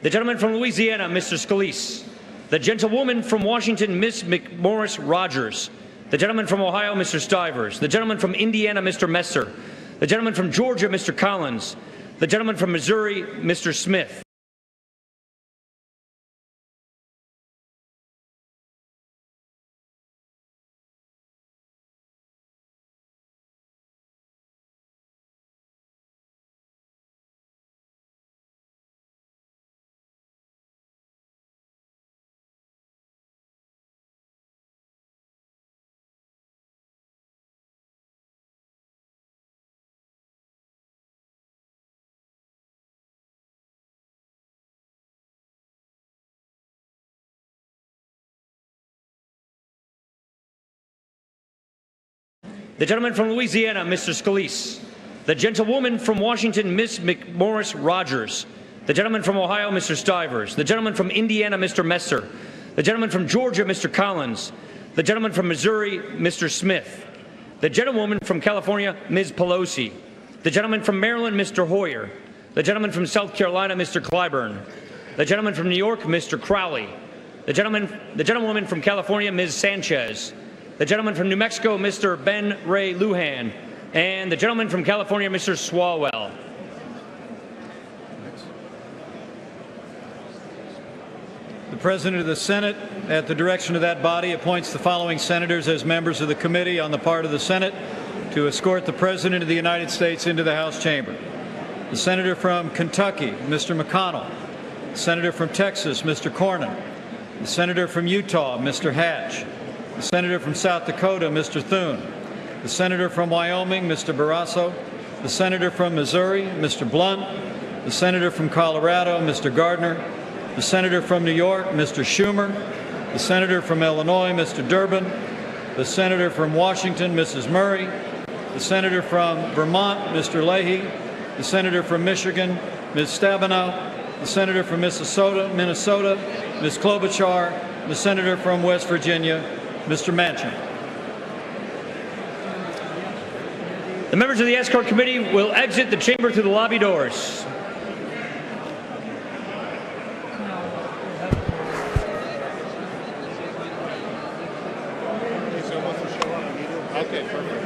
The gentleman from Louisiana, Mr. Scalise. The gentlewoman from Washington, Ms. McMorris Rogers. The gentleman from Ohio, Mr. Stivers. The gentleman from Indiana, Mr. Messer. The gentleman from Georgia, Mr. Collins. The gentleman from Missouri, Mr. Smith. The gentleman from Louisiana, Mr. Scalise. The gentlewoman from Washington, Ms. McMorris Rogers. The gentleman from Ohio, Mr. Stivers. The gentleman from Indiana, Mr. Messer. The gentleman from Georgia, Mr. Collins. The gentleman from Missouri, Mr. Smith. The gentlewoman from California, Ms. Pelosi. The gentleman from Maryland, Mr. Hoyer. The gentleman from South Carolina, Mr. Clyburn. The gentleman from New York, Mr. Crowley. The gentlewoman from California, Ms. Sanchez. The gentleman from New Mexico, Mr. Ben Ray Lujan, and the gentleman from California, Mr. Swalwell. The President of the Senate, at the direction of that body, appoints the following senators as members of the committee on the part of the Senate to escort the President of the United States into the House chamber. The Senator from Kentucky, Mr. McConnell. The Senator from Texas, Mr. Cornyn. The Senator from Utah, Mr. Hatch. The Senator from South Dakota, Mr. Thune. The Senator from Wyoming, Mr. Barrasso. The Senator from Missouri, Mr. Blunt. The Senator from Colorado, Mr. Gardner. The Senator from New York, Mr. Schumer. The Senator from Illinois, Mr. Durbin. The Senator from Washington, Mrs. Murray. The Senator from Vermont, Mr. Leahy. The Senator from Michigan, Ms. Stabenow. The Senator from Minnesota, Ms. Klobuchar. The Senator from West Virginia, Mr. Manchin. The members of the escort committee will exit the chamber through the lobby doors. Okay, perfect.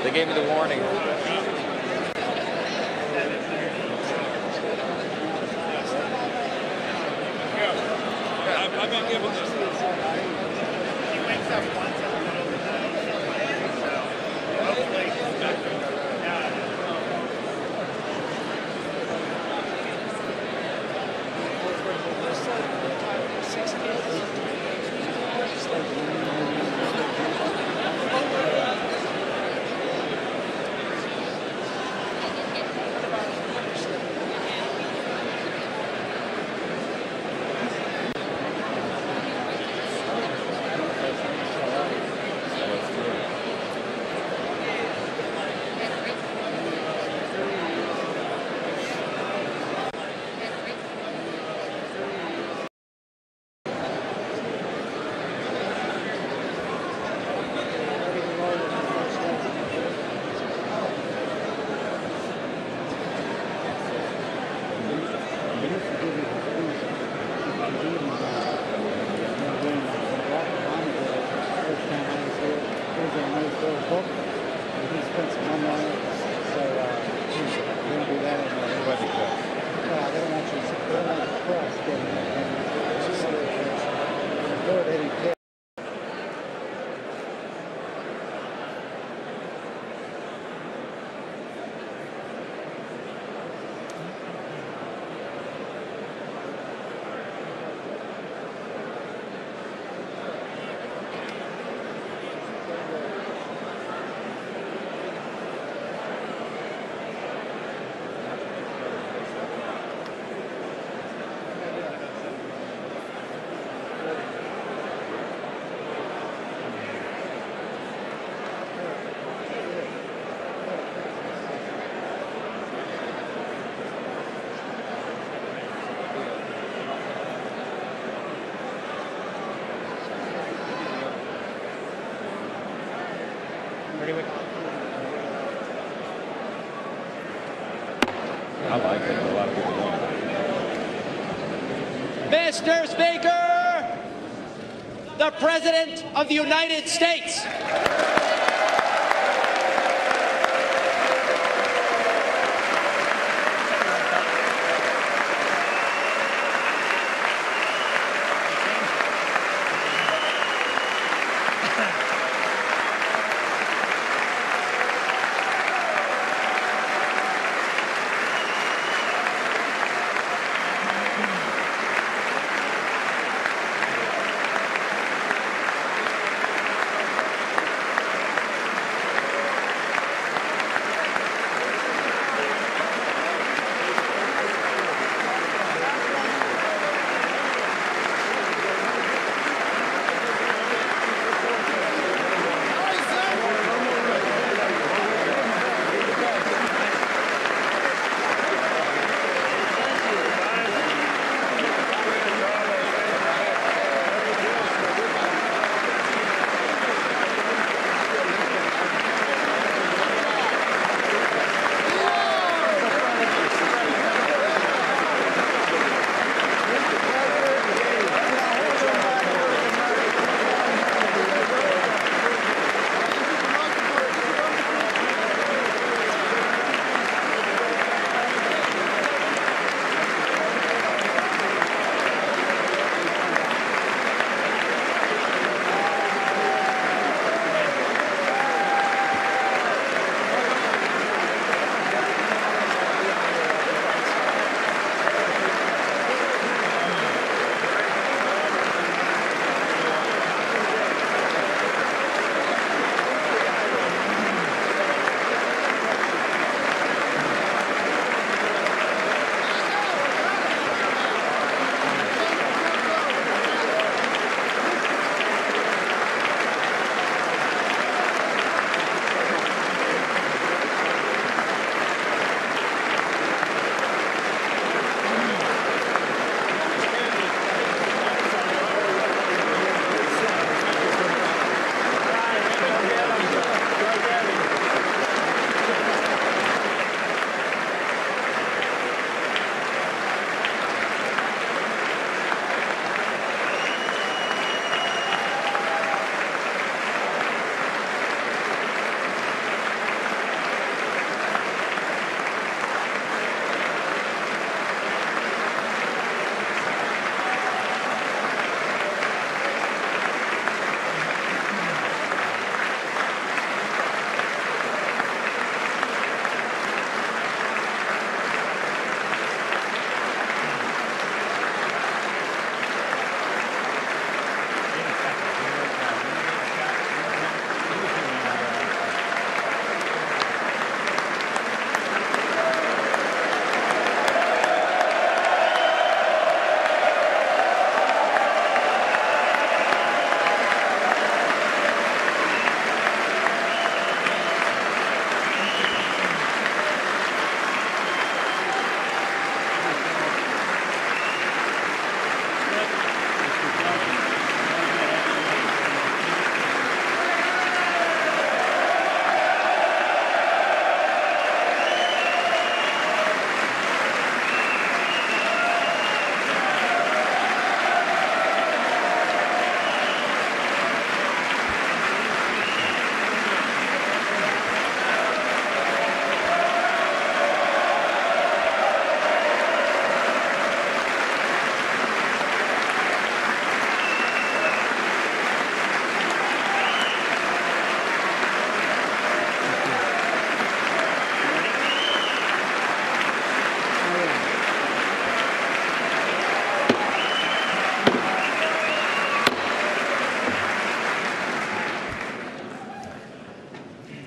They gave me the warning. I've been given this. He wakes up once in the middle of the day, so hopefully. I like it. A lot of people don't. Mr. Speaker, the President of the United States.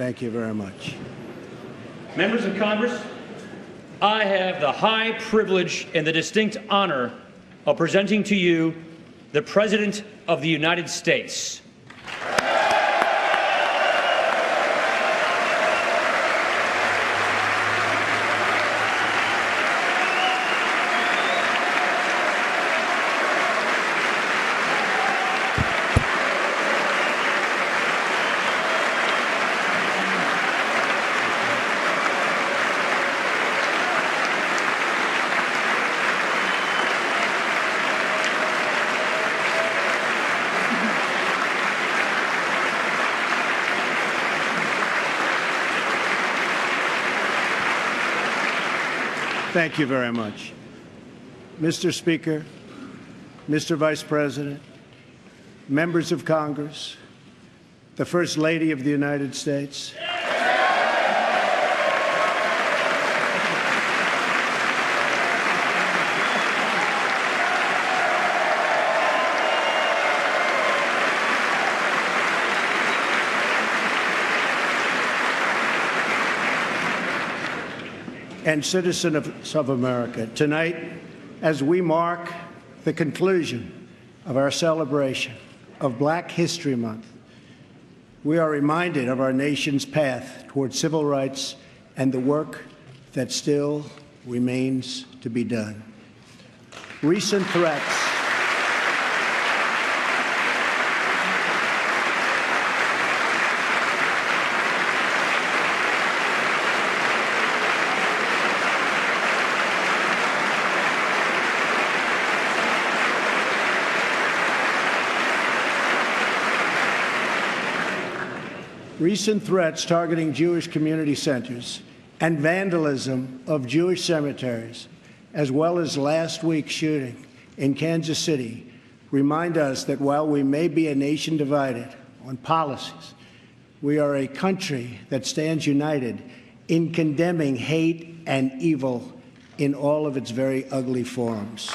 Thank you very much. Members of Congress, I have the high privilege and the distinct honor of presenting to you the President of the United States. Thank you very much. Mr. Speaker, Mr. Vice President, members of Congress, the First Lady of the United States, and citizens of America, tonight, as we mark the conclusion of our celebration of Black History Month, we are reminded of our nation's path toward civil rights and the work that still remains to be done. Recent threats Recent threats targeting Jewish community centers and vandalism of Jewish cemeteries, as well as last week's shooting in Kansas City, remind us that while we may be a nation divided on policies, we are a country that stands united in condemning hate and evil in all of its very ugly forms.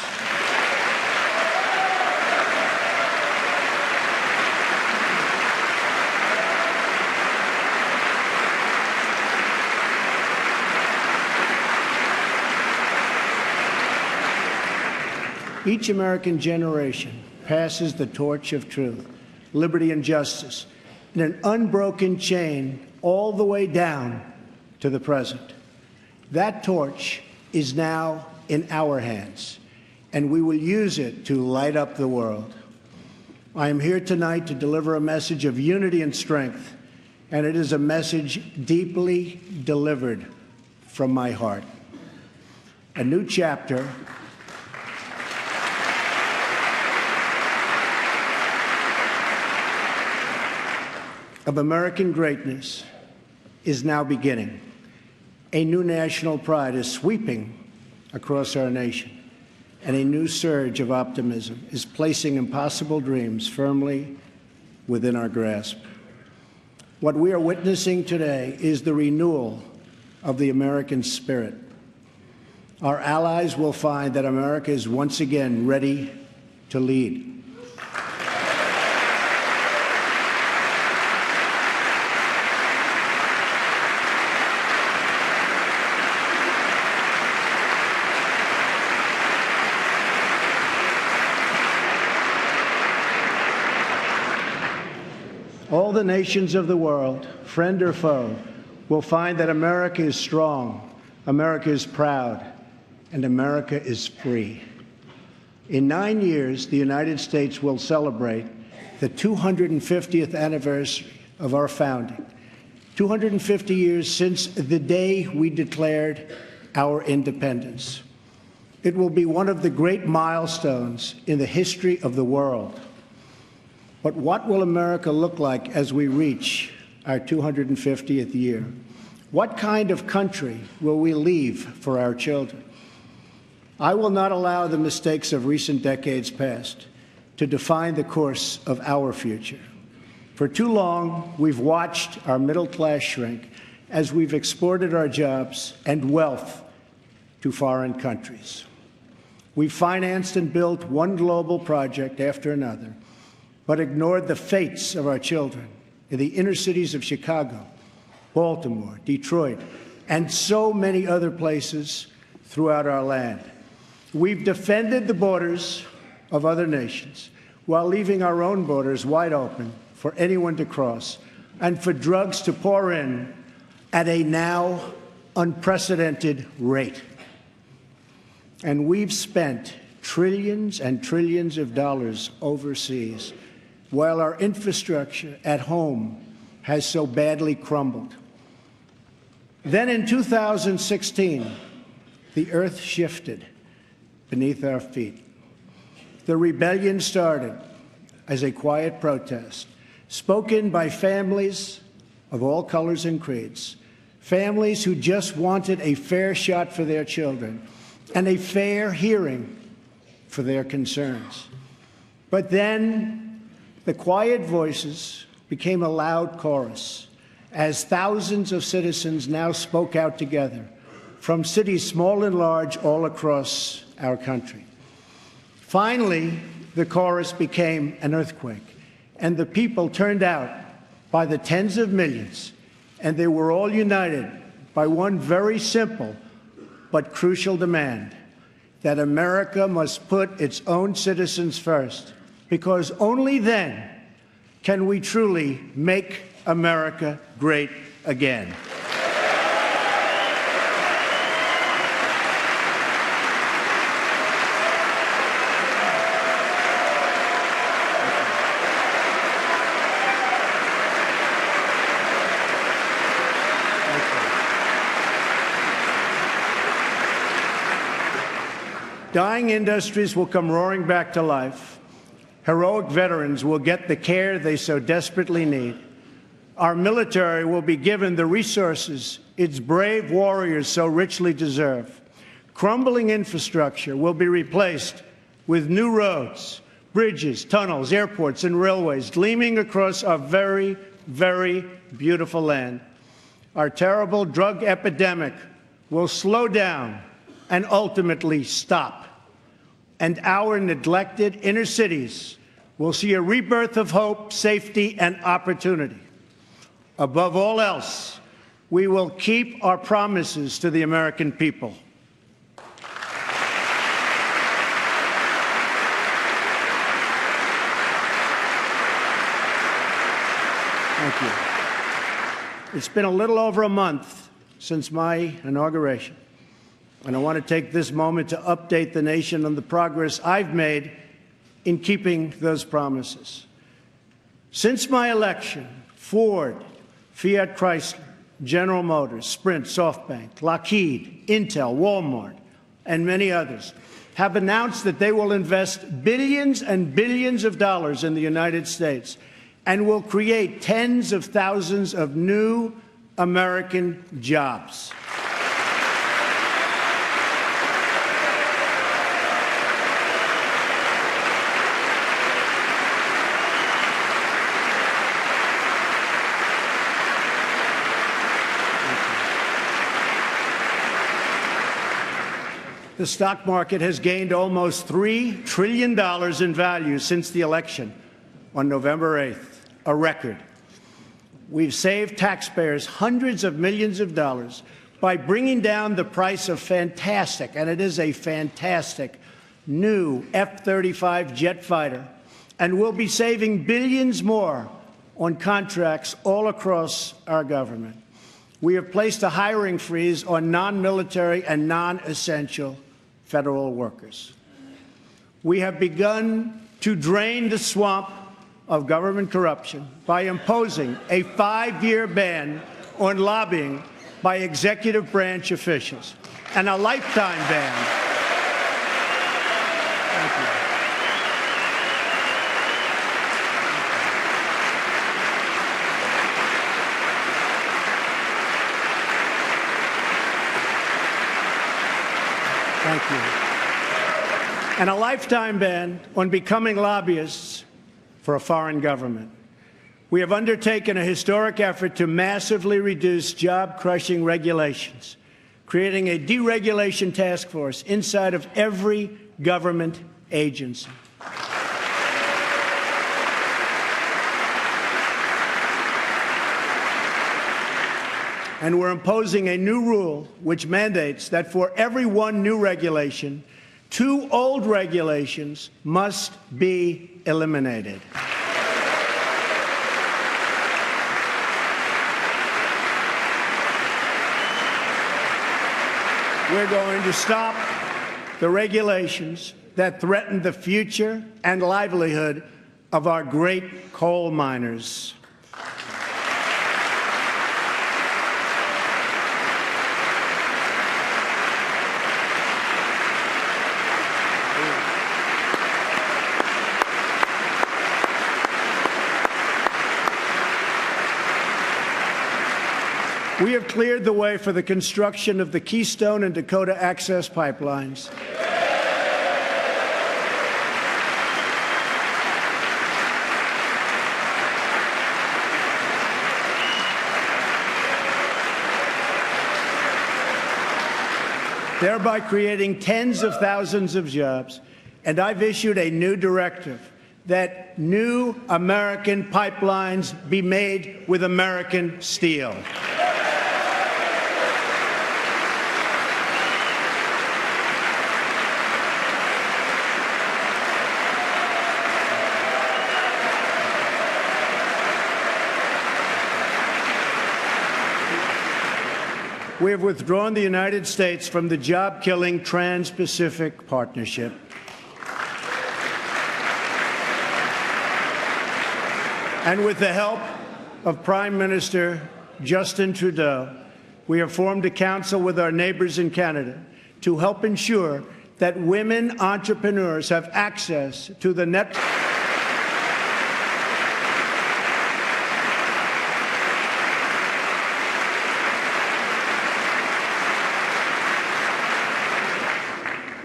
Each American generation passes the torch of truth, liberty, and justice in an unbroken chain all the way down to the present. That torch is now in our hands, and we will use it to light up the world. I am here tonight to deliver a message of unity and strength, and it is a message deeply delivered from my heart. A new chapter of American greatness is now beginning. A new national pride is sweeping across our nation, and a new surge of optimism is placing impossible dreams firmly within our grasp. What we are witnessing today is the renewal of the American spirit. Our allies will find that America is once again ready to lead. All the nations of the world, friend or foe, will find that America is strong, America is proud, and America is free. In 9 years, the United States will celebrate the 250th anniversary of our founding, 250 years since the day we declared our independence. It will be one of the great milestones in the history of the world. But what will America look like as we reach our 250th year? What kind of country will we leave for our children? I will not allow the mistakes of recent decades past to define the course of our future. For too long, we've watched our middle class shrink as we've exported our jobs and wealth to foreign countries. We've financed and built one global project after another, but ignored the fates of our children in the inner cities of Chicago, Baltimore, Detroit, and so many other places throughout our land. We've defended the borders of other nations while leaving our own borders wide open for anyone to cross and for drugs to pour in at a now unprecedented rate. And we've spent trillions and trillions of dollars overseas while our infrastructure at home has so badly crumbled. Then in 2016, the earth shifted beneath our feet. The rebellion started as a quiet protest, spoken by families of all colors and creeds, families who just wanted a fair shot for their children and a fair hearing for their concerns. But then the quiet voices became a loud chorus as thousands of citizens now spoke out together from cities small and large all across our country. Finally, the chorus became an earthquake, and the people turned out by the tens of millions, and they were all united by one very simple but crucial demand: that America must put its own citizens first, because only then can we truly make America great again. Dying industries will come roaring back to life. Heroic veterans will get the care they so desperately need. Our military will be given the resources its brave warriors so richly deserve. Crumbling infrastructure will be replaced with new roads, bridges, tunnels, airports, and railways gleaming across our very, very beautiful land. Our terrible drug epidemic will slow down and ultimately stop. And our neglected inner cities will see a rebirth of hope, safety, and opportunity. Above all else, we will keep our promises to the American people. Thank you. It's been a little over a month since my inauguration, and I want to take this moment to update the nation on the progress I've made in keeping those promises. Since my election, Ford, Fiat Chrysler, General Motors, Sprint, SoftBank, Lockheed, Intel, Walmart, and many others have announced that they will invest billions and billions of dollars in the United States and will create tens of thousands of new American jobs. The stock market has gained almost $3 trillion in value since the election on November 8th, a record. We've saved taxpayers hundreds of millions of dollars by bringing down the price of fantastic, and it is a fantastic, new F-35 jet fighter, and we'll be saving billions more on contracts all across our government. We have placed a hiring freeze on non-military and non-essential federal workers. We have begun to drain the swamp of government corruption by imposing a 5-year ban on lobbying by executive branch officials and a lifetime ban. Thank you. Thank you. And a lifetime ban on becoming lobbyists for a foreign government. We have undertaken a historic effort to massively reduce job-crushing regulations, creating a deregulation task force inside of every government agency. And we're imposing a new rule which mandates that for every one new regulation, 2 old regulations must be eliminated. We're going to stop the regulations that threaten the future and livelihood of our great coal miners. We have cleared the way for the construction of the Keystone and Dakota Access pipelines. Thereby creating tens of thousands of jobs. And I've issued a new directive that new American pipelines be made with American steel. We have withdrawn the United States from the job-killing Trans-Pacific Partnership. And with the help of Prime Minister Justin Trudeau, we have formed a council with our neighbors in Canada to help ensure that women entrepreneurs have access to the net.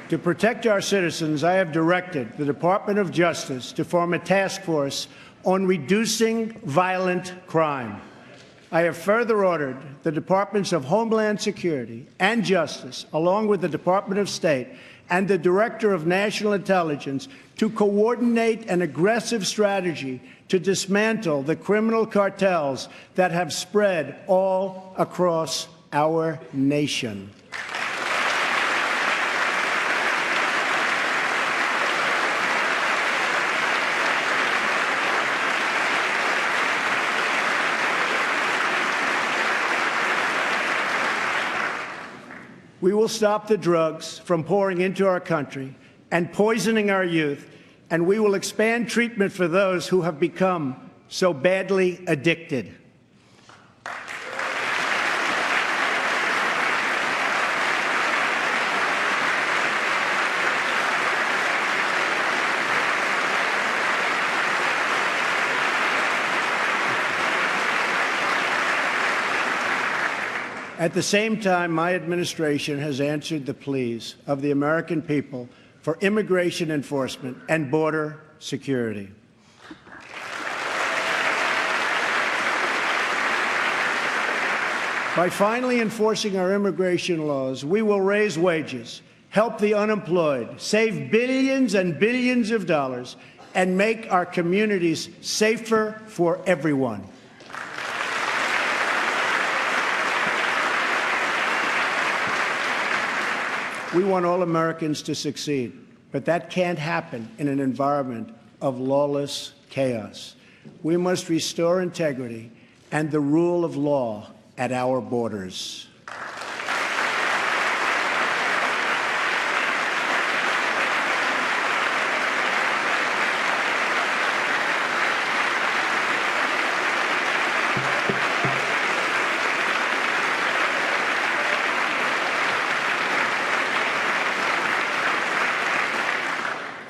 To protect our citizens, I have directed the Department of Justice to form a task force on reducing violent crime. I have further ordered the Departments of Homeland Security and Justice, along with the Department of State and the Director of National Intelligence, to coordinate an aggressive strategy to dismantle the criminal cartels that have spread all across our nation. We will stop the drugs from pouring into our country and poisoning our youth, and we will expand treatment for those who have become so badly addicted. At the same time, my administration has answered the pleas of the American people for immigration enforcement and border security. By finally enforcing our immigration laws, we will raise wages, help the unemployed, save billions and billions of dollars, and make our communities safer for everyone. We want all Americans to succeed, but that can't happen in an environment of lawless chaos. We must restore integrity and the rule of law at our borders.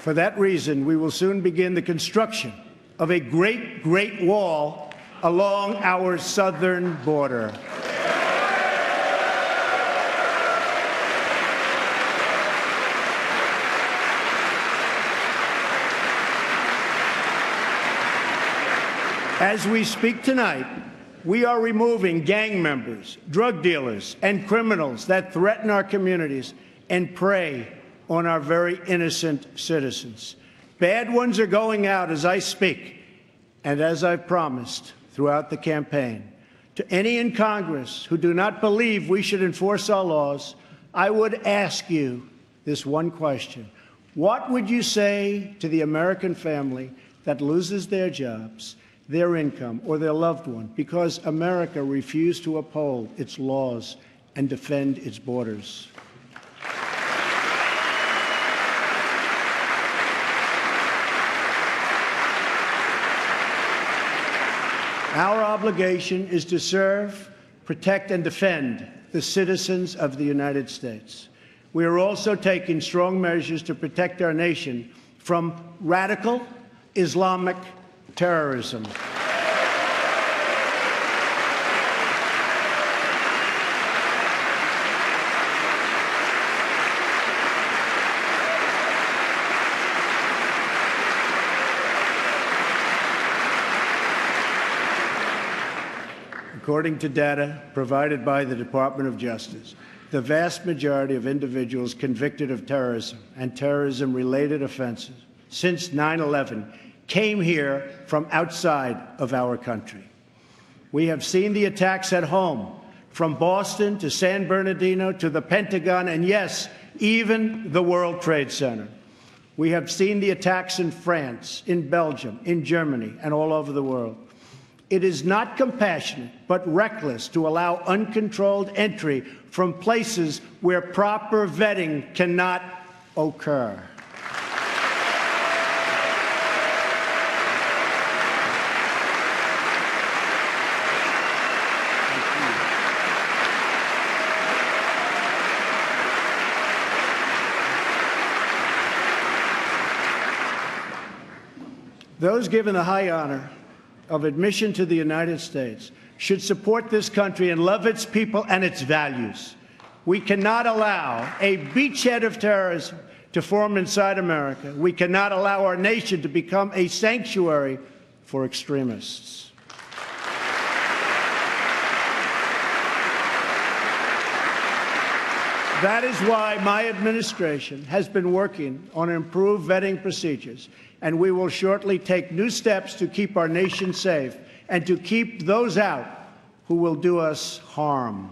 For that reason, we will soon begin the construction of a great wall along our southern border. As we speak tonight, we are removing gang members, drug dealers, and criminals that threaten our communities and prey on our very innocent citizens. Bad ones are going out as I speak, and as I've promised throughout the campaign. To any in Congress who do not believe we should enforce our laws, I would ask you this one question. What would you say to the American family that loses their jobs, their income, or their loved one because America refused to uphold its laws and defend its borders? Our obligation is to serve, protect, and defend the citizens of the United States. We are also taking strong measures to protect our nation from radical Islamic terrorism. According to data provided by the Department of Justice, the vast majority of individuals convicted of terrorism and terrorism-related offenses since 9/11 came here from outside of our country. We have seen the attacks at home, from Boston to San Bernardino to the Pentagon, and yes, even the World Trade Center. We have seen the attacks in France, in Belgium, in Germany, and all over the world. It is not compassionate, but reckless to allow uncontrolled entry from places where proper vetting cannot occur. Those given the high honor of admission to the United States should support this country and love its people and its values. We cannot allow a beachhead of terrorism to form inside America. We cannot allow our nation to become a sanctuary for extremists. That is why my administration has been working on improved vetting procedures, and we will shortly take new steps to keep our nation safe and to keep those out who will do us harm.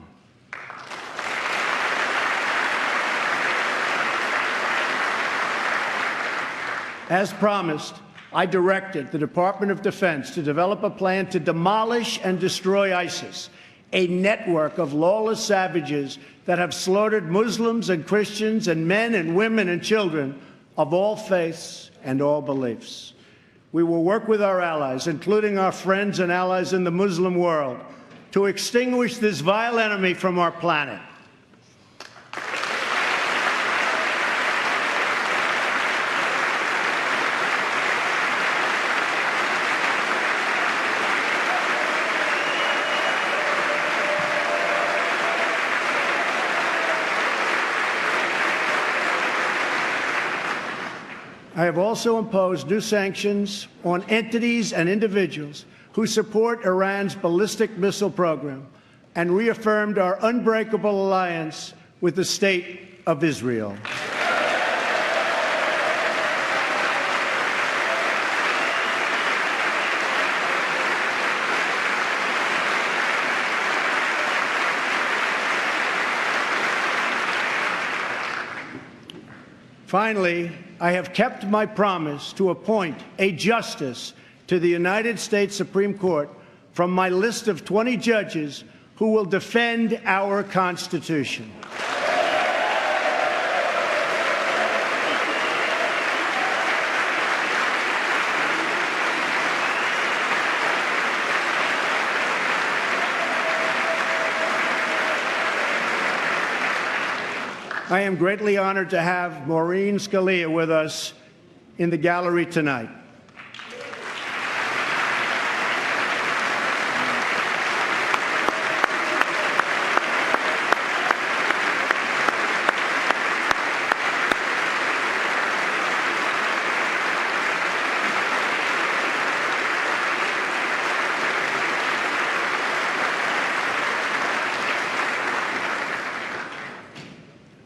As promised, I directed the Department of Defense to develop a plan to demolish and destroy ISIS, a network of lawless savages that have slaughtered Muslims and Christians and men and women and children of all faiths and all beliefs. We will work with our allies, including our friends and allies in the Muslim world, to extinguish this vile enemy from our planet. I have also imposed new sanctions on entities and individuals who support Iran's ballistic missile program and reaffirmed our unbreakable alliance with the State of Israel. Finally, I have kept my promise to appoint a justice to the United States Supreme Court from my list of 20 judges who will defend our Constitution. I am greatly honored to have Maureen Scalia with us in the gallery tonight.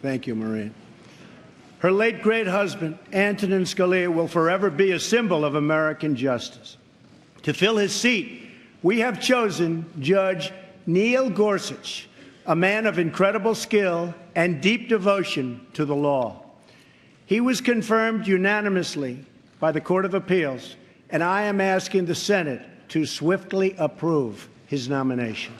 Thank you, Maureen. Her late great husband, Antonin Scalia, will forever be a symbol of American justice. To fill his seat, we have chosen Judge Neil Gorsuch, a man of incredible skill and deep devotion to the law. He was confirmed unanimously by the Court of Appeals, and I am asking the Senate to swiftly approve his nomination.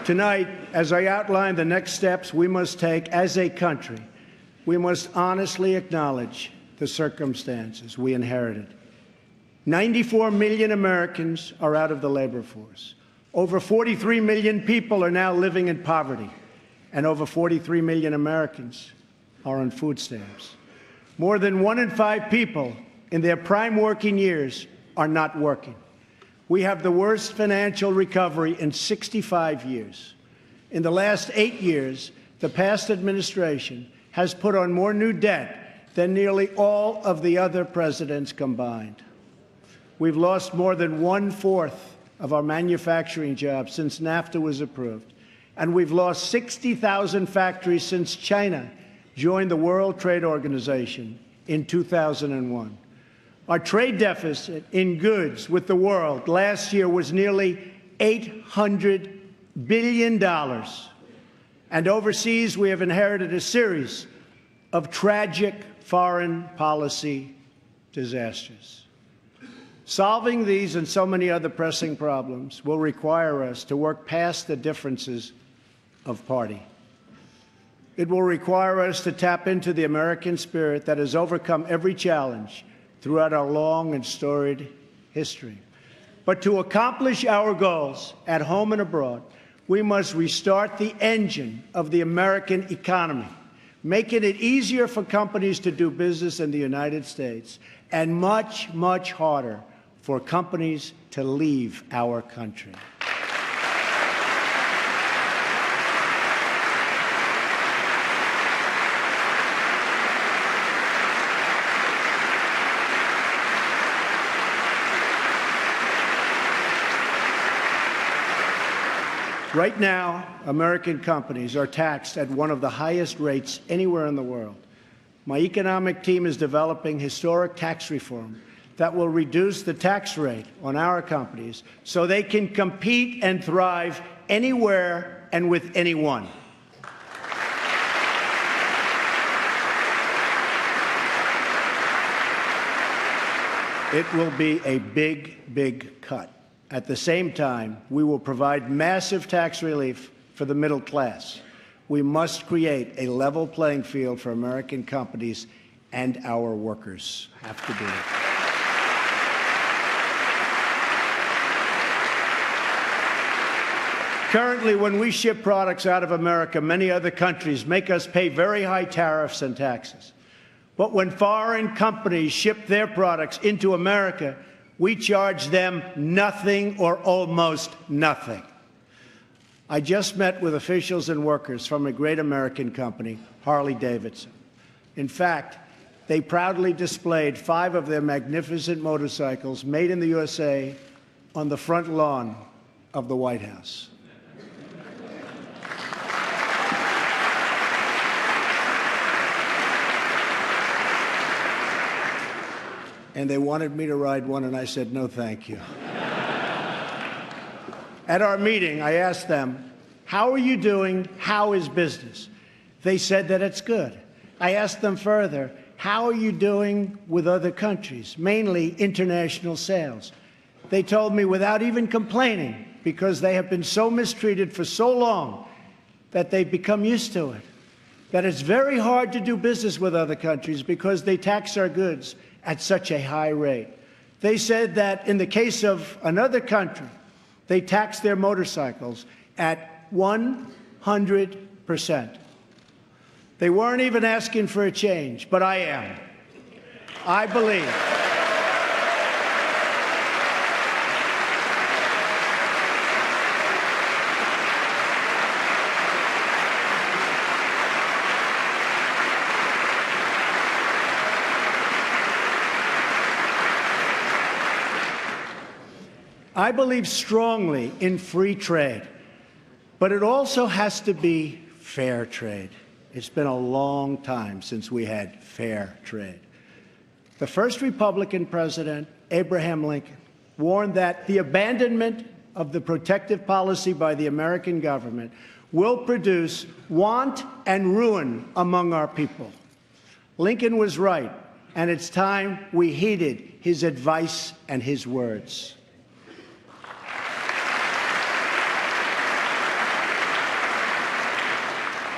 Tonight, as I outline the next steps we must take as a country, we must honestly acknowledge the circumstances we inherited. 94 million Americans are out of the labor force. Over 43 million people are now living in poverty, and over 43 million Americans are on food stamps. More than 1 in 5 people in their prime working years are not working. We have the worst financial recovery in 65 years. In the last 8 years, the past administration has put on more new debt than nearly all of the other presidents combined. We've lost more than 1/4 of our manufacturing jobs since NAFTA was approved, and we've lost 60,000 factories since China joined the World Trade Organization in 2001. Our trade deficit in goods with the world last year was nearly $800 billion. And overseas, we have inherited a series of tragic foreign policy disasters. Solving these and so many other pressing problems will require us to work past the differences of party. It will require us to tap into the American spirit that has overcome every challenge throughout our long and storied history. But to accomplish our goals at home and abroad, we must restart the engine of the American economy, making it easier for companies to do business in the United States and much, much harder for companies to leave our country. Right now, American companies are taxed at one of the highest rates anywhere in the world. My economic team is developing historic tax reform that will reduce the tax rate on our companies so they can compete and thrive anywhere and with anyone. It will be a big, big cut. At the same time, we will provide massive tax relief for the middle class. We must create a level playing field for American companies, and our workers have to do it. Currently, when we ship products out of America, many other countries make us pay very high tariffs and taxes. But when foreign companies ship their products into America, we charge them nothing or almost nothing. I just met with officials and workers from a great American company, Harley-Davidson. In fact, they proudly displayed 5 of their magnificent motorcycles made in the USA on the front lawn of the White House. And they wanted me to ride one, and I said, no, thank you. At our meeting, I asked them, how are you doing? How is business? They said that it's good. I asked them further, how are you doing with other countries, mainly international sales? They told me without even complaining, because they have been so mistreated for so long that they've become used to it, that it's very hard to do business with other countries because they tax our goods at such a high rate. They said that in the case of another country, they tax their motorcycles at 100%. They weren't even asking for a change, but I am. I believe. I believe strongly in free trade. But it also has to be fair trade. It's been a long time since we had fair trade. The first Republican president, Abraham Lincoln, warned that the abandonment of the protective policy by the American government will produce want and ruin among our people. Lincoln was right, and it's time we heeded his advice and his words.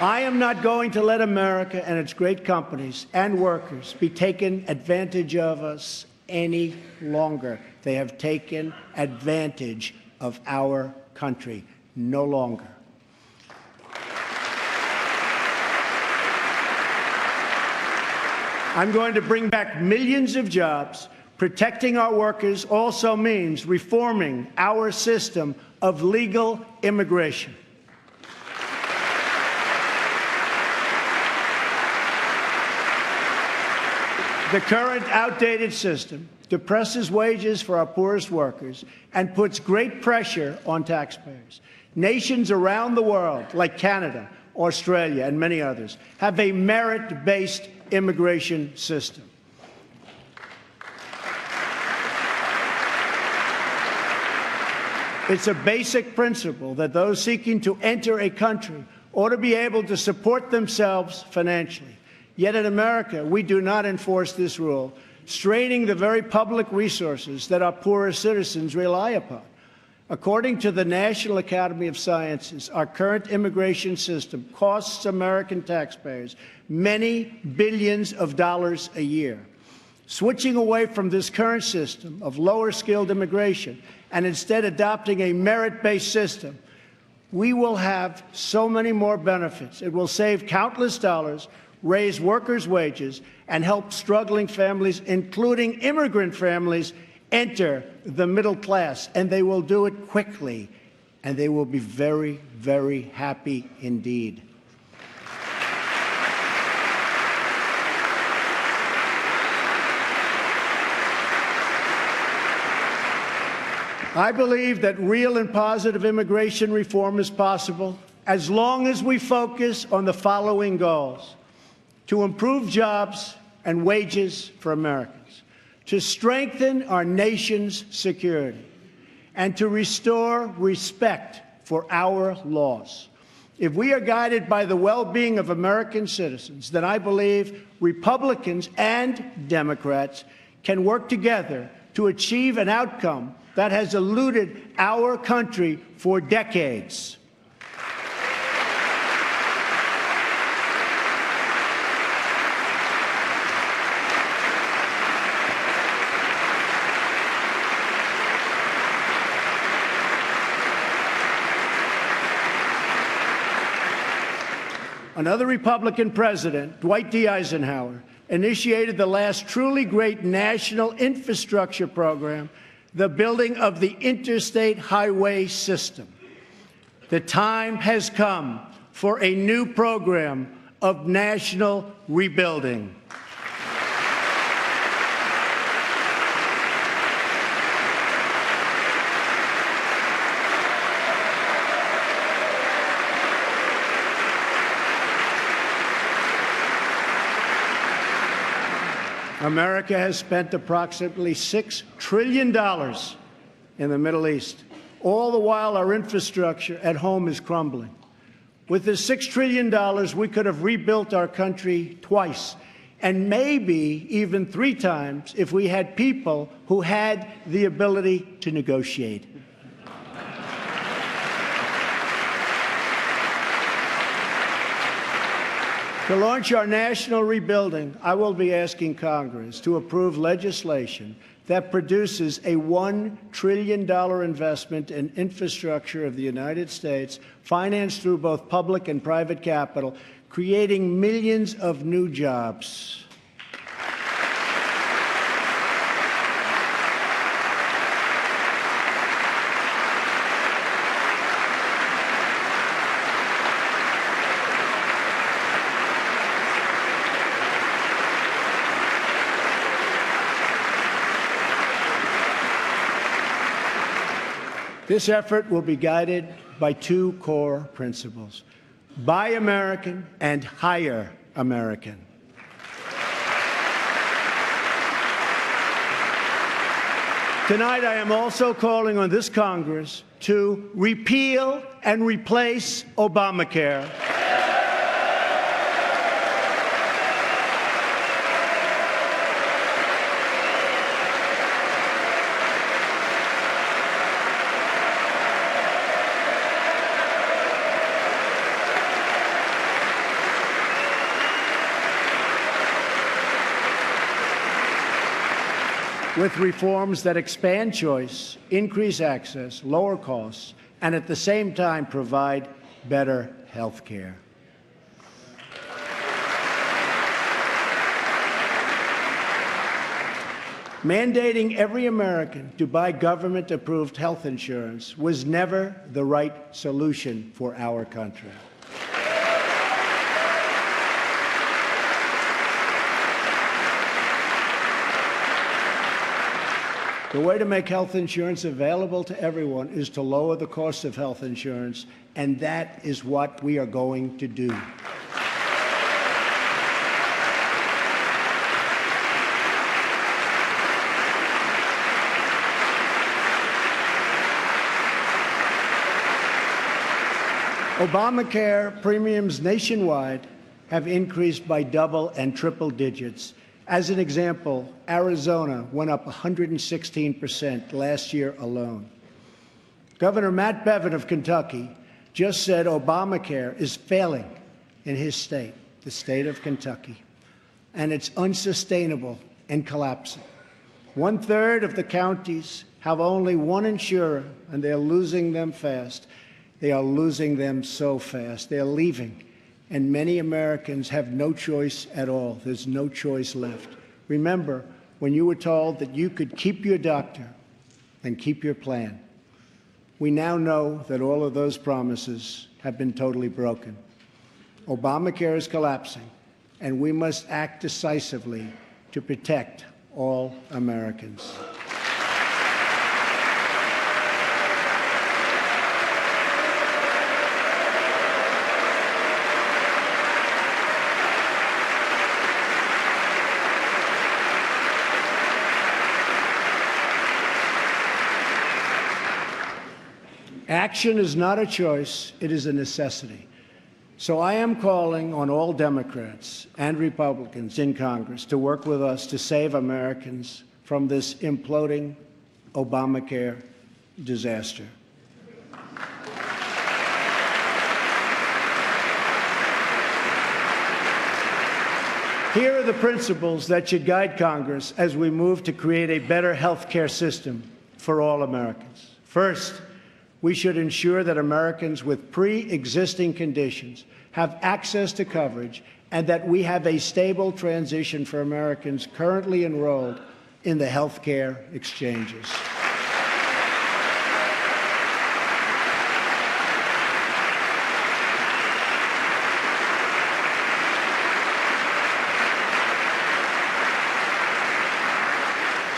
I am not going to let America and its great companies and workers be taken advantage of us any longer. They have taken advantage of our country. No longer. I'm going to bring back millions of jobs. Protecting our workers also means reforming our system of legal immigration. The current outdated system depresses wages for our poorest workers and puts great pressure on taxpayers. Nations around the world, like Canada, Australia, and many others, have a merit-based immigration system. It's a basic principle that those seeking to enter a country ought to be able to support themselves financially. Yet in America, we do not enforce this rule, straining the very public resources that our poorest citizens rely upon. According to the National Academy of Sciences, our current immigration system costs American taxpayers many billions of dollars a year. Switching away from this current system of lower-skilled immigration and instead adopting a merit-based system, we will have so many more benefits. It will save countless dollars, raise workers' wages, and help struggling families, including immigrant families, enter the middle class. And they will do it quickly, and they will be very, very happy indeed. I believe that real and positive immigration reform is possible as long as we focus on the following goals: to improve jobs and wages for Americans, to strengthen our nation's security, and to restore respect for our laws. If we are guided by the well-being of American citizens, then I believe Republicans and Democrats can work together to achieve an outcome that has eluded our country for decades. Another Republican president, Dwight D. Eisenhower, initiated the last truly great national infrastructure program, the building of the interstate highway system. The time has come for a new program of national rebuilding. America has spent approximately $6 trillion in the Middle East. All the while, our infrastructure at home is crumbling. With this $6 trillion, we could have rebuilt our country twice, and maybe even 3 times if we had people who had the ability to negotiate. To launch our national rebuilding, I will be asking Congress to approve legislation that produces a $1 trillion investment in infrastructure of the United States, financed through both public and private capital, creating millions of new jobs. This effort will be guided by two core principles: Buy American and Hire American. Tonight, I am also calling on this Congress to repeal and replace Obamacare. With reforms that expand choice, increase access, lower costs, and at the same time provide better health care. Mandating every American to buy government-approved health insurance was never the right solution for our country. The way to make health insurance available to everyone is to lower the cost of health insurance, and that is what we are going to do. Obamacare premiums nationwide have increased by double and triple digits. As an example, Arizona went up 116% last year alone. Governor Matt Bevin of Kentucky just said Obamacare is failing in his state, the state of Kentucky, and it's unsustainable and collapsing. 1/3 of the counties have only one insurer, and they're losing them fast. They are losing them so fast. They're leaving. And many Americans have no choice at all. There's no choice left. Remember, when you were told that you could keep your doctor and keep your plan, we now know that all of those promises have been totally broken. Obamacare is collapsing, and we must act decisively to protect all Americans. Action is not a choice, it is a necessity. So I am calling on all Democrats and Republicans in Congress to work with us to save Americans from this imploding Obamacare disaster. Here are the principles that should guide Congress as we move to create a better health care system for all Americans. First, we should ensure that Americans with pre-existing conditions have access to coverage and that we have a stable transition for Americans currently enrolled in the health care exchanges.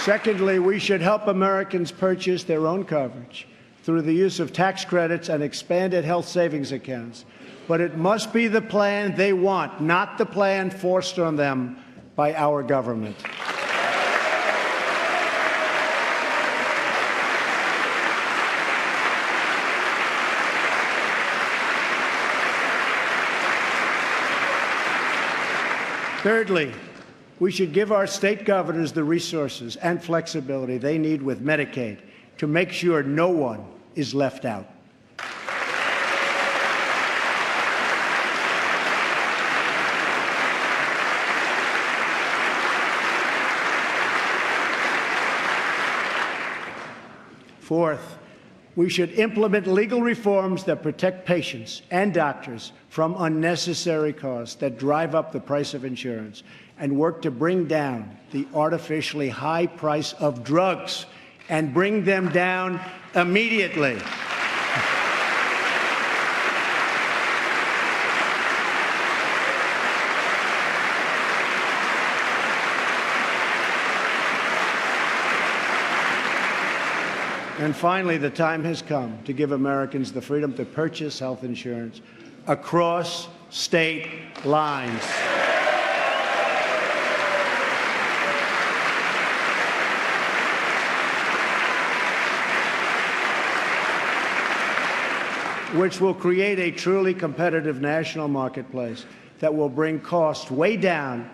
Secondly, we should help Americans purchase their own coverage through the use of tax credits and expanded health savings accounts. But it must be the plan they want, not the plan forced on them by our government. Thirdly, we should give our state governors the resources and flexibility they need with Medicaid to make sure no one is left out. Fourth, we should implement legal reforms that protect patients and doctors from unnecessary costs that drive up the price of insurance, and work to bring down the artificially high price of drugs and bring them down immediately. And finally, the time has come to give Americans the freedom to purchase health insurance across state lines. Which will create a truly competitive national marketplace that will bring costs way down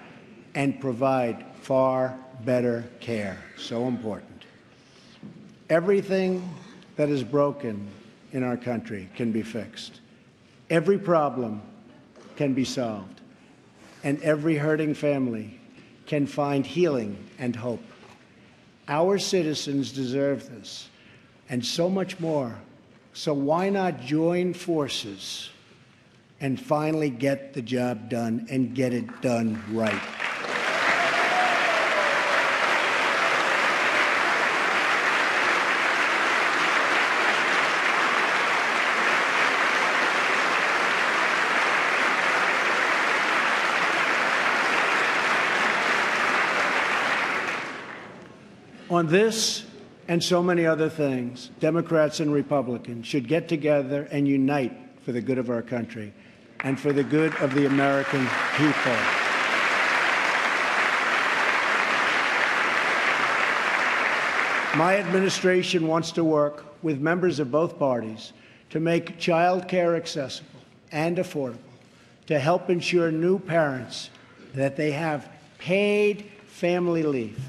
and provide far better care. So important. Everything that is broken in our country can be fixed. Every problem can be solved. And every hurting family can find healing and hope. Our citizens deserve this, and so much more. So why not join forces and finally get the job done and get it done right? On this and so many other things, Democrats and Republicans should get together and unite for the good of our country and for the good of the American people. My administration wants to work with members of both parties to make child care accessible and affordable, to help ensure new parents that they have paid family leave.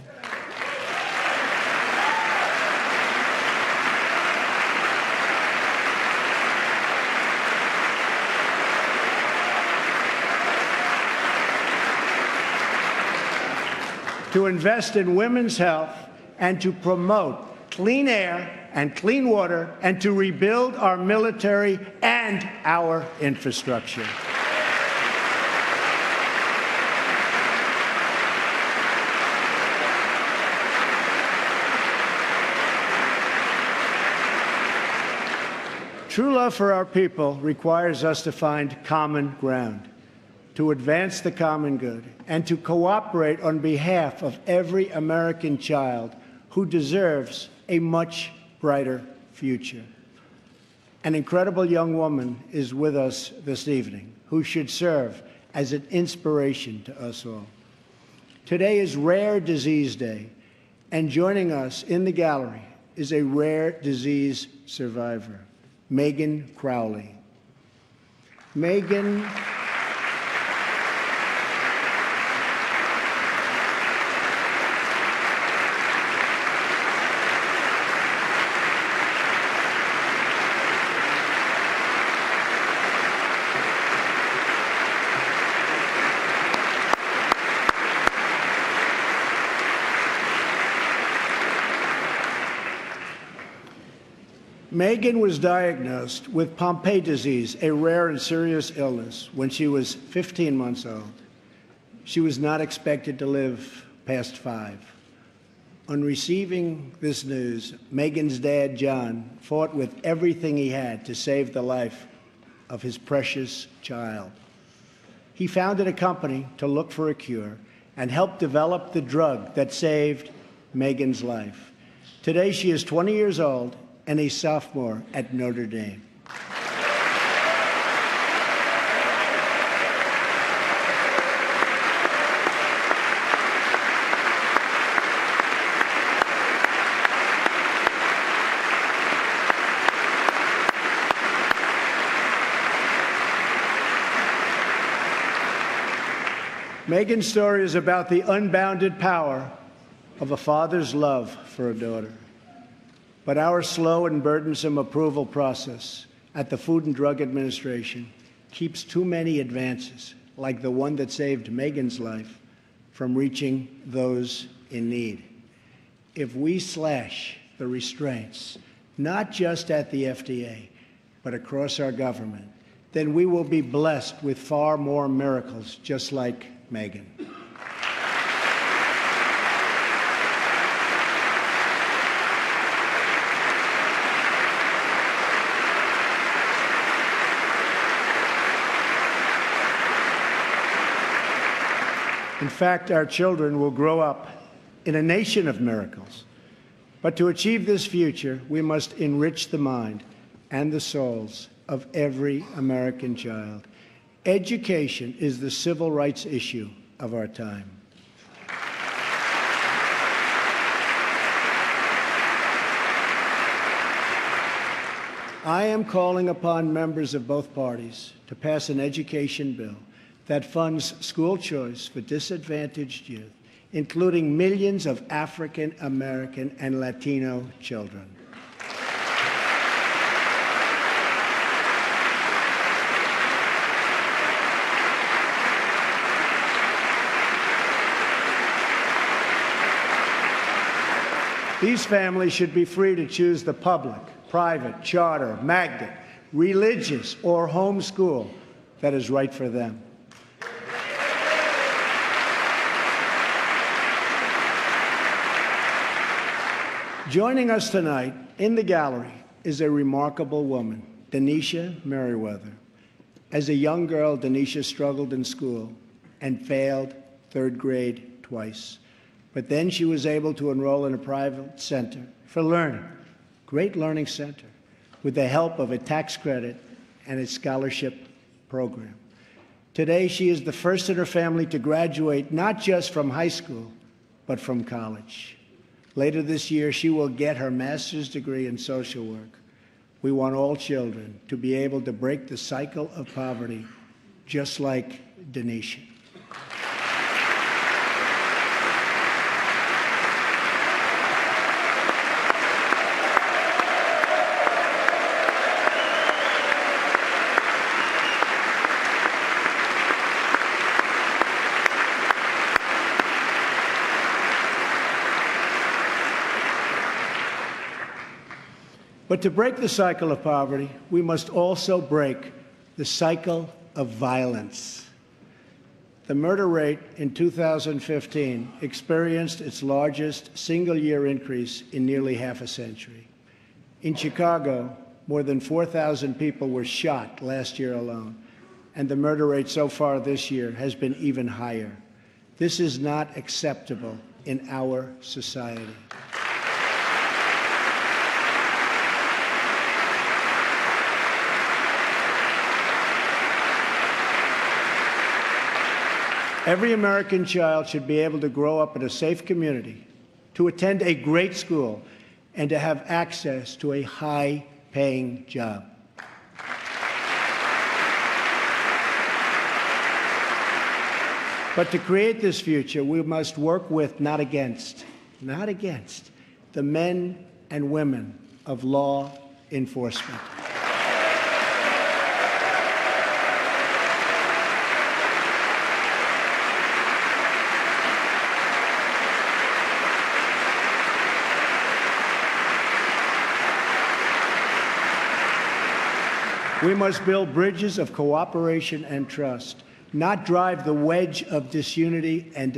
To invest in women's health and to promote clean air and clean water and to rebuild our military and our infrastructure. True love for our people requires us to find common ground, to advance the common good, and to cooperate on behalf of every American child who deserves a much brighter future. An incredible young woman is with us this evening who should serve as an inspiration to us all. Today is Rare Disease Day, and joining us in the gallery is a rare disease survivor, Megan Crowley. Megan Megan was diagnosed with Pompe disease, a rare and serious illness, when she was 15 months old. She was not expected to live past 5. On receiving this news, Megan's dad, John, fought with everything he had to save the life of his precious child. He founded a company to look for a cure and helped develop the drug that saved Megan's life. Today, she is 20 years old and a sophomore at Notre Dame. Megan's story is about the unbounded power of a father's love for a daughter. But our slow and burdensome approval process at the Food and Drug Administration keeps too many advances, like the one that saved Megan's life, from reaching those in need. If we slash the restraints, not just at the FDA, but across our government, then we will be blessed with far more miracles just like Megan. In fact, our children will grow up in a nation of miracles. But to achieve this future, we must enrich the mind and the souls of every American child. Education is the civil rights issue of our time. I am calling upon members of both parties to pass an education bill that funds school choice for disadvantaged youth, including millions of African American and Latino children. These families should be free to choose the public, private, charter, magnet, religious, or homeschool that is right for them. Joining us tonight in the gallery is a remarkable woman, Denisha Merriweather. As a young girl, Denisha struggled in school and failed third grade twice. But then she was able to enroll in a private center for learning, great learning center, with the help of a tax credit and a scholarship program. Today, she is the first in her family to graduate not just from high school, but from college. Later this year, she will get her master's degree in social work. We want all children to be able to break the cycle of poverty, just like Denisha. But to break the cycle of poverty, we must also break the cycle of violence. The murder rate in 2015 experienced its largest single-year increase in nearly half a century. In Chicago, more than 4,000 people were shot last year alone, and the murder rate so far this year has been even higher. This is not acceptable in our society. Every American child should be able to grow up in a safe community, to attend a great school, and to have access to a high-paying job. But to create this future, we must work with, not against, the men and women of law enforcement. We must build bridges of cooperation and trust, not drive the wedge of disunity and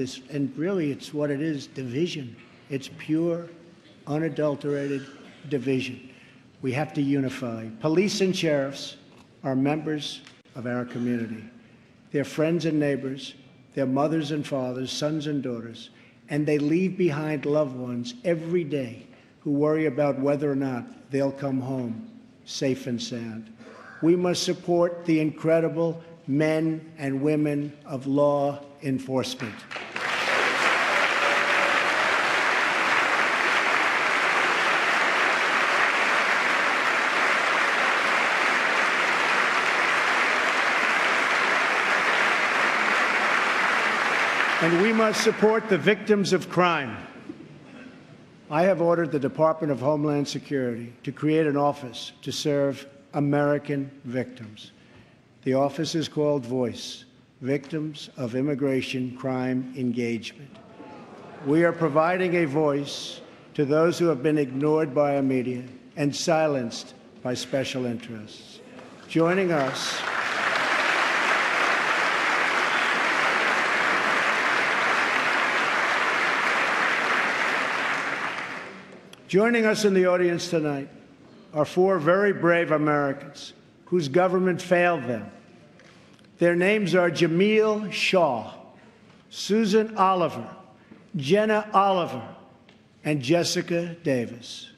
really it's what it is, division. It's pure, unadulterated division. We have to unify. Police and sheriffs are members of our community. They're friends and neighbors. They're mothers and fathers, sons and daughters, and they leave behind loved ones every day who worry about whether or not they'll come home safe and sound. We must support the incredible men and women of law enforcement. And we must support the victims of crime. I have ordered the Department of Homeland Security to create an office to serve American victims. The office is called VOICE, Victims of Immigration Crime Engagement. We are providing a voice to those who have been ignored by our media and silenced by special interests. Joining us in the audience tonight are 4 very brave Americans whose government failed them. Their names are Jamil Shaw, Susan Oliver, Jenna Oliver, and Jessica Davis.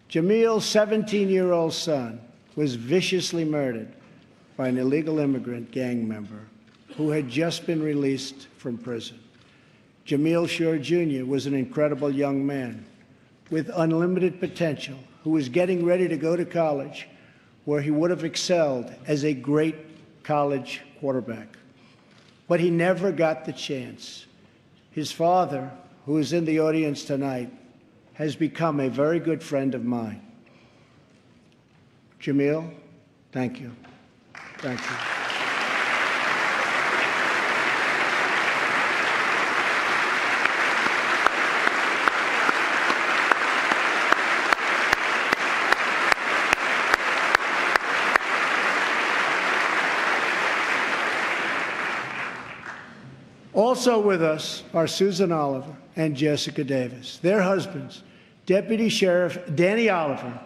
Jamil's 17-year-old son was viciously murdered by an illegal immigrant gang member who had just been released from prison. Jamil Shore Jr. was an incredible young man with unlimited potential who was getting ready to go to college, where he would have excelled as a great college quarterback. But he never got the chance. His father, who is in the audience tonight, has become a very good friend of mine. Jamil, thank you. Thank you. Also with us are Susan Oliver and Jessica Davis. Their husbands, Deputy Sheriff Danny Oliver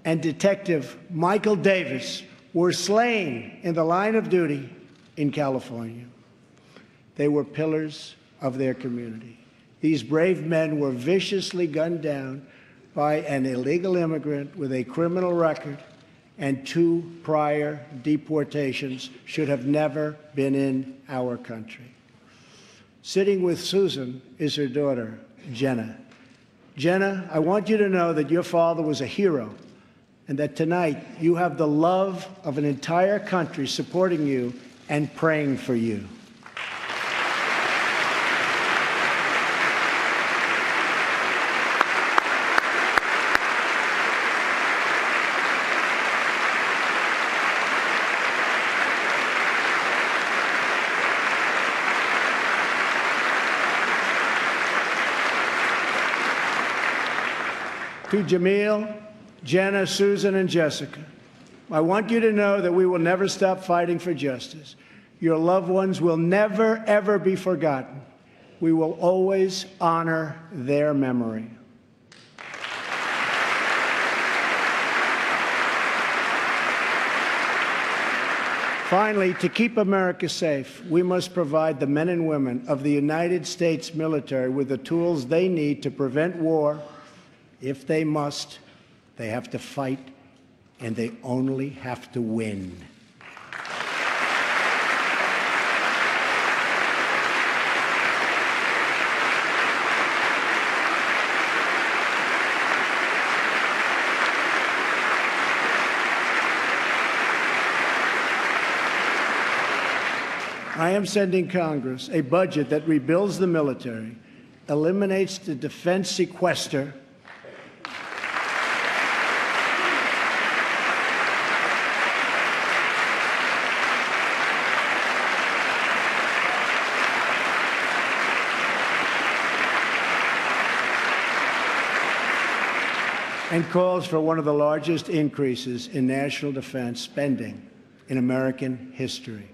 and Detective Michael Davis, were slain in the line of duty in California. They were pillars of their community. These brave men were viciously gunned down by an illegal immigrant with a criminal record and 2 prior deportations, should have never been in our country. Sitting with Susan is her daughter, Jenna. Jenna, I want you to know that your father was a hero and that tonight you have the love of an entire country supporting you and praying for you. To Jamil, Jenna, Susan, and Jessica, I want you to know that we will never stop fighting for justice. Your loved ones will never, ever be forgotten. We will always honor their memory. Finally, to keep America safe, we must provide the men and women of the United States military with the tools they need to prevent war. If they must, they have to fight, and they only have to win. I am sending Congress a budget that rebuilds the military, eliminates the defense sequester, and calls for one of the largest increases in national defense spending in American history.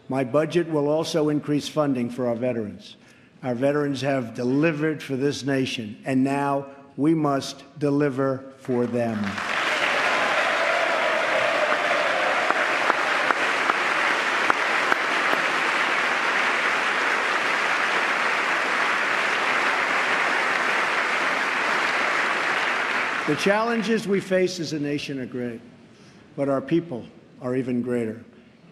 My budget will also increase funding for our veterans. Our veterans have delivered for this nation, and now we must deliver for them. The challenges we face as a nation are great, but our people are even greater,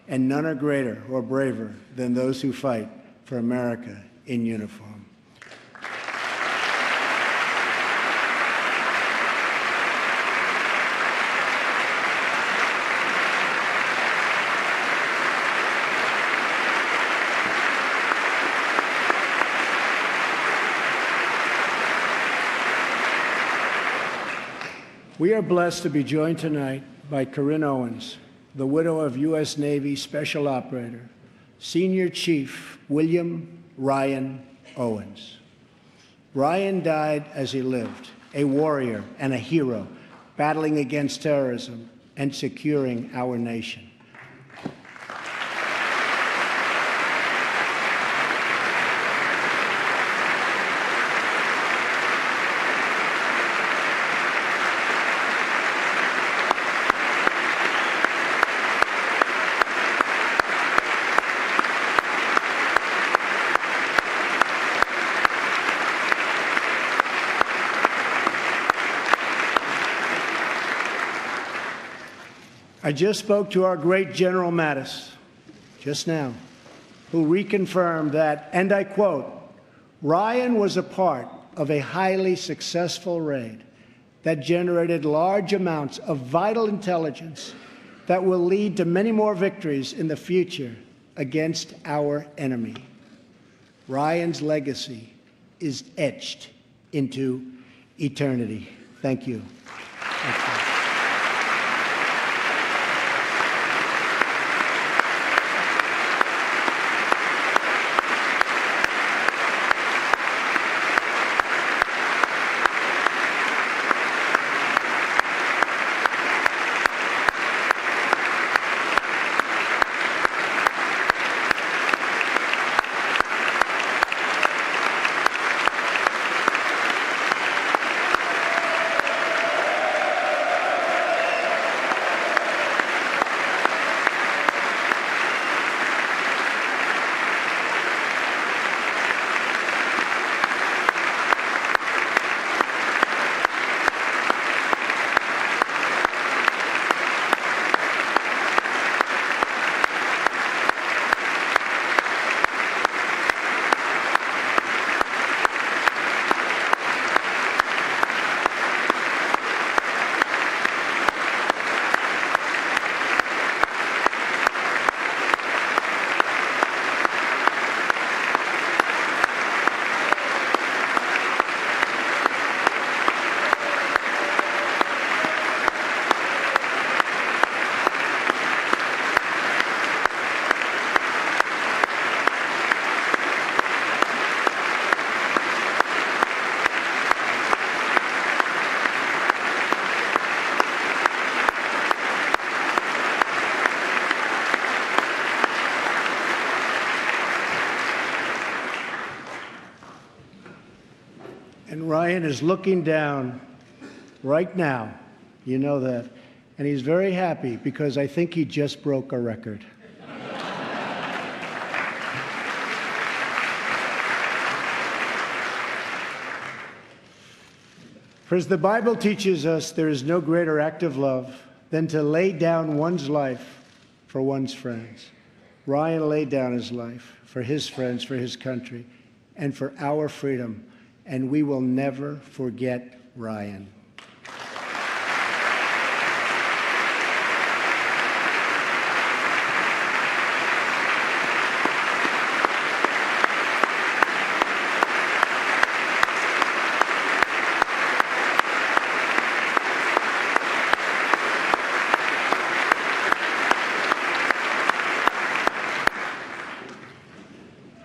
and none are greater or braver than those who fight for America in uniform. We are blessed to be joined tonight by Corinne Owens, the widow of U.S. Navy Special Operator, Senior Chief William Ryan Owens. Ryan died as he lived, a warrior and a hero, battling against terrorism and securing our nation. I just spoke to our great General Mattis, just now, who reconfirmed that, and I quote, "Ryan was a part of a highly successful raid that generated large amounts of vital intelligence that will lead to many more victories in the future against our enemy." Ryan's legacy is etched into eternity. Thank you. Thank you. And Ryan is looking down right now, you know that, and he's very happy because I think he just broke a record. For as the Bible teaches us, there is no greater act of love than to lay down one's life for one's friends. Ryan laid down his life for his friends, for his country, and for our freedom. And we will never forget Ryan.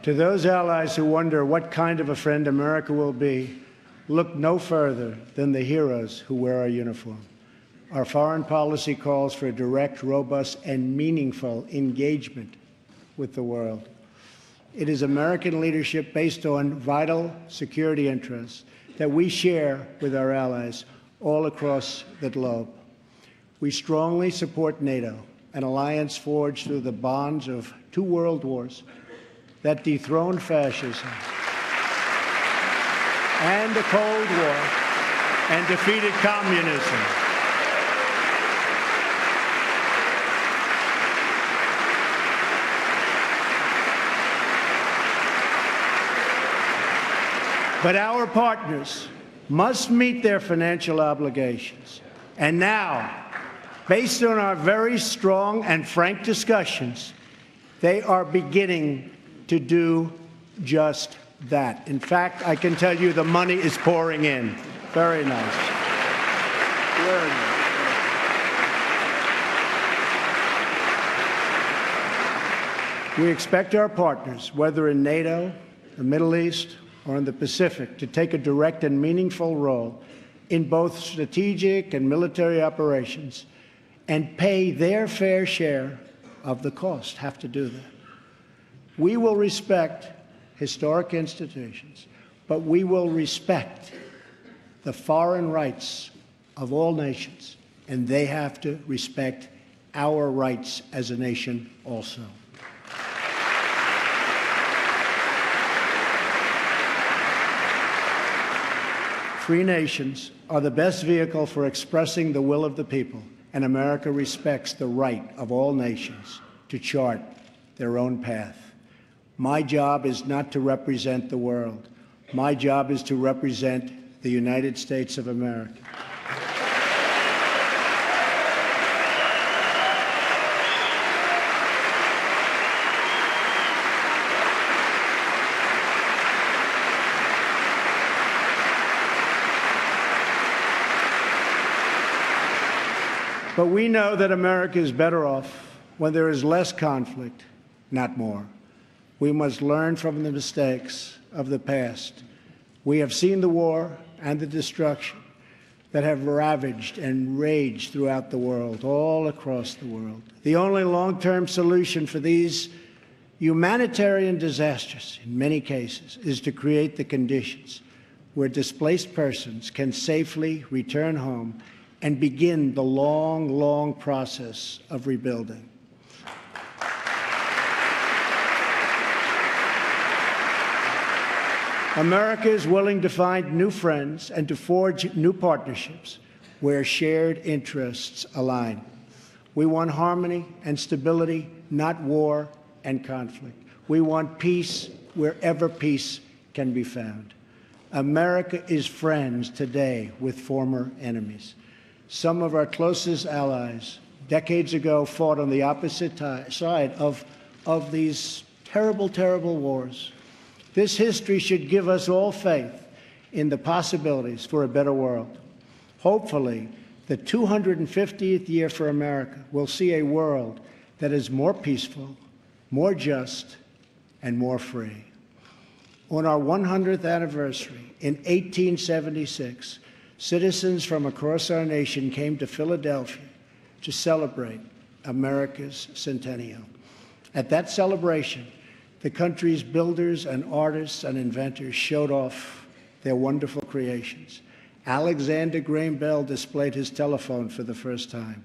To those allies who wonder what kind of a friend America will be, look no further than the heroes who wear our uniform. Our foreign policy calls for a direct, robust, and meaningful engagement with the world. It is American leadership based on vital security interests that we share with our allies all across the globe. We strongly support NATO, an alliance forged through the bonds of 2 world wars that dethroned fascism and the Cold War and defeated communism. But our partners must meet their financial obligations. And now, based on our very strong and frank discussions, they are beginning to do just that. In fact, I can tell you the money is pouring in. Very nice. Very nice. We expect our partners, whether in NATO, the Middle East, or in the Pacific, to take a direct and meaningful role in both strategic and military operations and pay their fair share of the cost, have to do that. We will respect historic institutions, but we will respect the foreign rights of all nations, and they have to respect our rights as a nation also. Free nations are the best vehicle for expressing the will of the people, and America respects the right of all nations to chart their own path. My job is not to represent the world. My job is to represent the United States of America. But we know that America is better off when there is less conflict, not more. We must learn from the mistakes of the past. We have seen the war and the destruction that have ravaged and raged throughout the world, all across the world. The only long-term solution for these humanitarian disasters, in many cases, is to create the conditions where displaced persons can safely return home and begin the long, long process of rebuilding. America is willing to find new friends and to forge new partnerships where shared interests align. We want harmony and stability, not war and conflict. We want peace wherever peace can be found. America is friends today with former enemies. Some of our closest allies decades ago fought on the opposite side of these terrible, terrible wars. This history should give us all faith in the possibilities for a better world. Hopefully, the 250th year for America will see a world that is more peaceful, more just, and more free. On our 100th anniversary in 1876, citizens from across our nation came to Philadelphia to celebrate America's centennial. At that celebration, the country's builders and artists and inventors showed off their wonderful creations. Alexander Graham Bell displayed his telephone for the first time.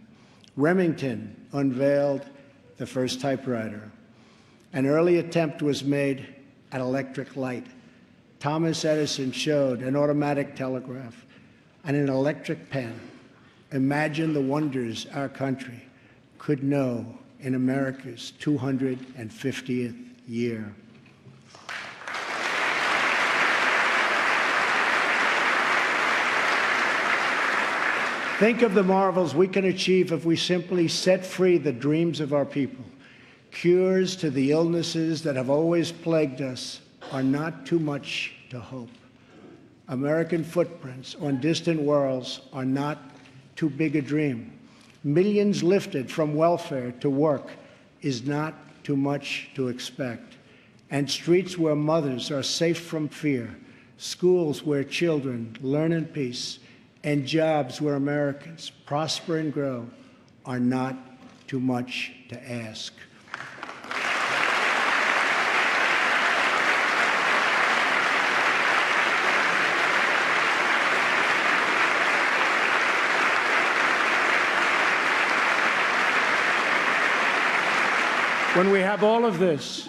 Remington unveiled the first typewriter. An early attempt was made at electric light. Thomas Edison showed an automatic telegraph and an electric pen. Imagine the wonders our country could know in America's 250th year. Think of the marvels we can achieve if we simply set free the dreams of our people. Cures to the illnesses that have always plagued us are not too much to hope. American footprints on distant worlds are not too big a dream. Millions lifted from welfare to work is not too much to expect. And streets where mothers are safe from fear, schools where children learn in peace, and jobs where Americans prosper and grow are not too much to ask. When we have all of this,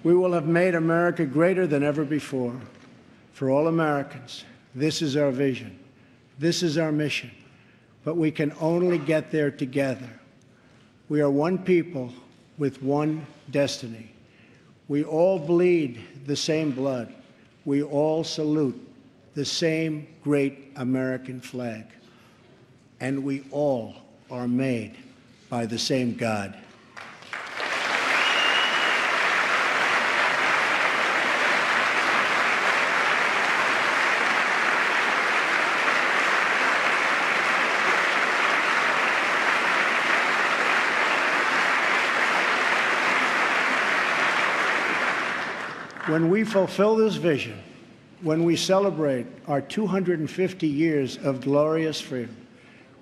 we will have made America greater than ever before. For all Americans, this is our vision. This is our mission. But we can only get there together. We are one people with one destiny. We all bleed the same blood. We all salute the same great American flag. And we all are made by the same God. When we fulfill this vision, when we celebrate our 250 years of glorious freedom,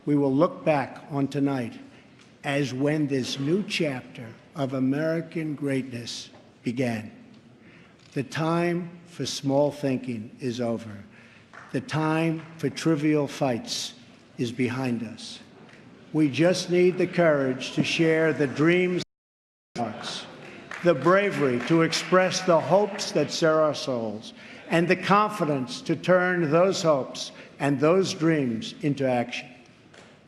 we will look back on tonight as when this new chapter of American greatness began. The time for small thinking is over. The time for trivial fights is behind us. We just need the courage to share the dreams of our hearts, the bravery to express the hopes that stir our souls, and the confidence to turn those hopes and those dreams into action.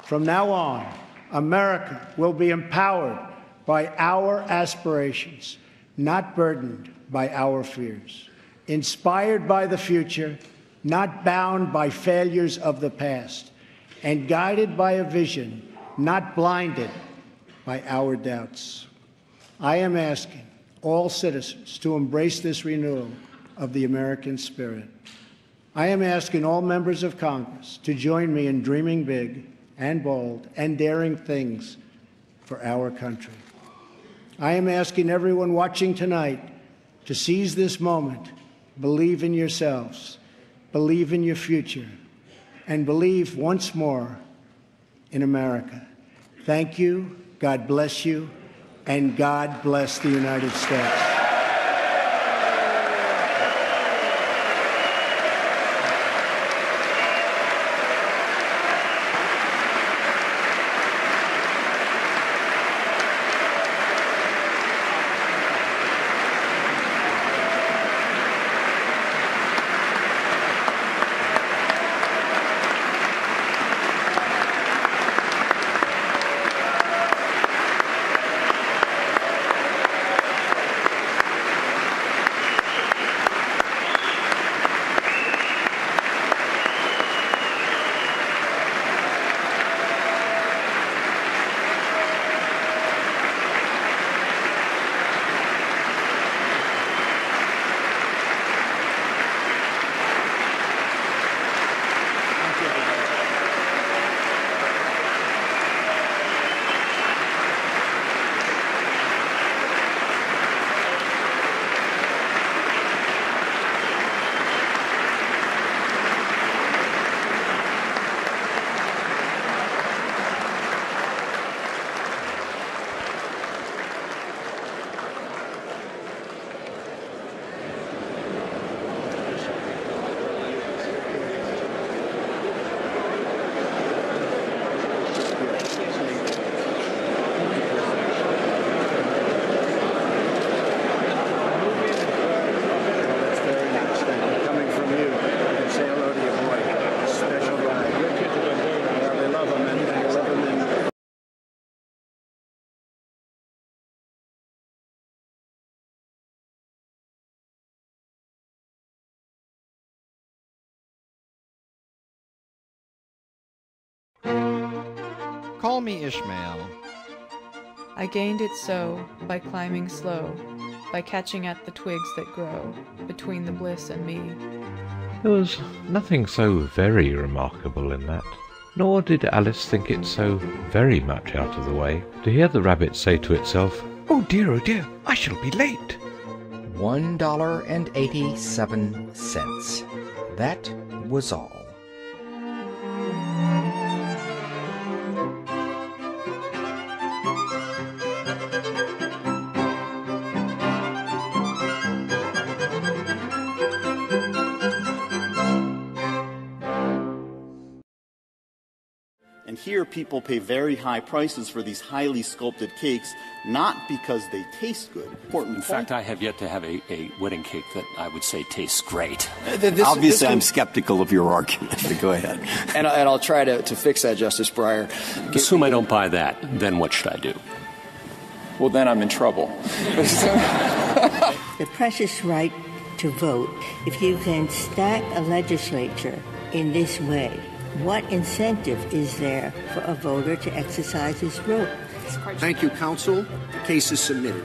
From now on, America will be empowered by our aspirations, not burdened by our fears. Inspired by the future, not bound by failures of the past. And guided by a vision, not blinded by our doubts. I am asking all citizens to embrace this renewal of the American spirit. I am asking all members of Congress to join me in dreaming big and bold and daring things for our country. I am asking everyone watching tonight to seize this moment, believe in yourselves, believe in your future, and believe once more in America. Thank you, God bless you, and God bless the United States. Call me Ishmael. I gained it so, by climbing slow, by catching at the twigs that grow, between the bliss and me. There was nothing so very remarkable in that, nor did Alice think it so very much out of the way to hear the rabbit say to itself, oh dear, I shall be late." $1.87. That was all. And here people pay very high prices for these highly sculpted cakes, not because they taste good. In fact, I have yet to have a wedding cake that I would say tastes great. Obviously, I'm skeptical of your argument, but go ahead. And I'll try to fix that, Justice Breyer. Assume I don't buy that, then what should I do? Well, then I'm in trouble. The precious right to vote, if you can stack a legislature in this way, what incentive is there for a voter to exercise his vote? Thank you, counsel. The case is submitted.